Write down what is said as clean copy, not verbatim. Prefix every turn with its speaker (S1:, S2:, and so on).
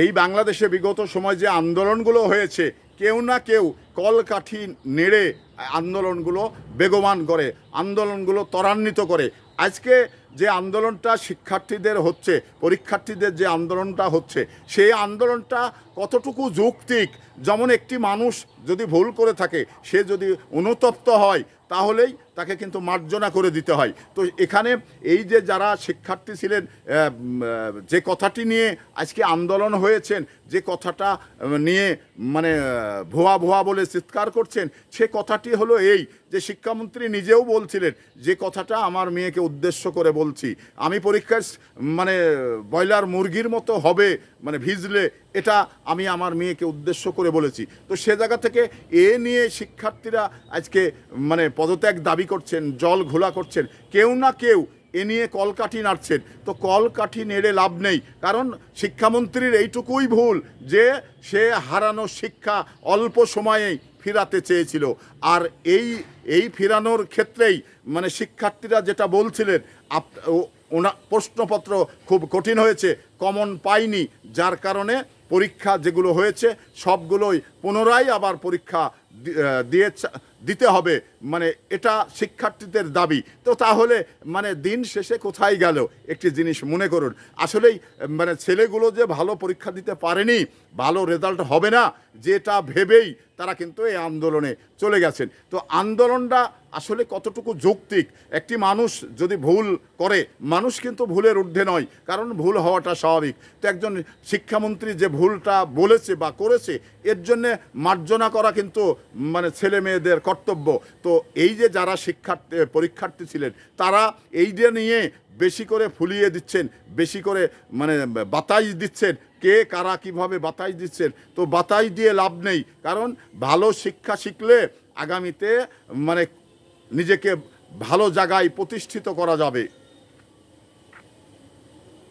S1: এই বাংলাদেশে বিগত সময় যে আন্দোলনগুলো হয়েছে, কেউ না কেউ কলকাঠি নেড়ে আন্দোলনগুলো বেগবান করে, আন্দোলনগুলো ত্বরান্বিত করে। আজকে যে আন্দোলনটা শিক্ষার্থীদের হচ্ছে, পরীক্ষার্থীদের যে আন্দোলনটা হচ্ছে, সেই আন্দোলনটা কতটুকু যৌক্তিক। যেমন একটি মানুষ যদি ভুল করে থাকে, সে যদি অনুতপ্ত হয়, তাহলেই তাকে কিন্তু মার্জনা করে দিতে হয়। তো এখানে এই যে যারা শিক্ষার্থী ছিলেন, যে কথাটি নিয়ে আজকে আন্দোলন হয়েছেন, যে কথাটা নিয়ে মানে ভুয়া ভুয়া বলে চিৎকার করছেন, সে কথাটি হলো এই যে শিক্ষামন্ত্রী নিজেও বলছিলেন যে কথাটা আমার মেয়েকে উদ্দেশ্য করে বলছি, আমি পরীক্ষায় মানে ব্রয়লার মুরগির মতো হবে, মানে ভিজলে, এটা আমি আমার মেয়েকে উদ্দেশ্য করে বলেছি। তো সে জায়গা থেকে এ নিয়ে শিক্ষার্থীরা আজকে মানে পদত্যাগ দাবি করছেন, জল ঘোলা করছেন, কেউ না কেউ এ নিয়ে কলকাঠি নাড়ছেন। তো কলকাঠি নেড়ে লাভ নেই, কারণ শিক্ষামন্ত্রীর এইটুকুই ভুল যে সে হারানো শিক্ষা অল্প সময়েই ফিরাতে চেয়েছিল। আর এই ফেরানোর ক্ষেত্রেই মানে শিক্ষার্থীরা যেটা বলছিলেন, প্রশ্নপত্র খুব কঠিন হয়েছে, কমন পাইনি, যার কারণে পরীক্ষা যেগুলো হয়েছে সবগুলোই পুনরায় আবার পরীক্ষা দিতে হবে, মানে এটা শিক্ষার্থীদের দাবি। তো তাহলে মানে দিন শেষে কোথায় গেল একটি জিনিস মনে করুন, আসলেই মানে ছেলেগুলো যে ভালো পরীক্ষা দিতে পারেনি, ভালো রেজাল্ট হবে না, যেটা ভেবেই তারা কিন্তু এই আন্দোলনে চলে গেছেন। তো আন্দোলনটা আসলে কতটুকু যৌক্তিক? একটি মানুষ যদি ভুল করে, মানুষ কিন্তু ভুলের ঊর্ধ্বে নয়, কারণ ভুল হওয়াটা স্বাভাবিক। তো একজন শিক্ষামন্ত্রী যে ভুলটা বলেছে বা করেছে, এর জন্যে মার্জনা করা কিন্তু মানে ছেলে মেয়েদের কর্তব্য। তো এই যে যারা পরীক্ষার্থী ছিলেন, তারা এইটা নিয়ে বেশি করে ফুলিয়ে দিচ্ছেন, বেশি করে মানে বাতাস দিচ্ছেন, কে কারা কিভাবে বাতাস দিচ্ছেন। তো বাতাস দিয়ে লাভ নেই, কারণ ভালো শিক্ষা শিখলে আগামীতে মানে নিজেকে ভালো জায়গায় প্রতিষ্ঠিত করা যাবে।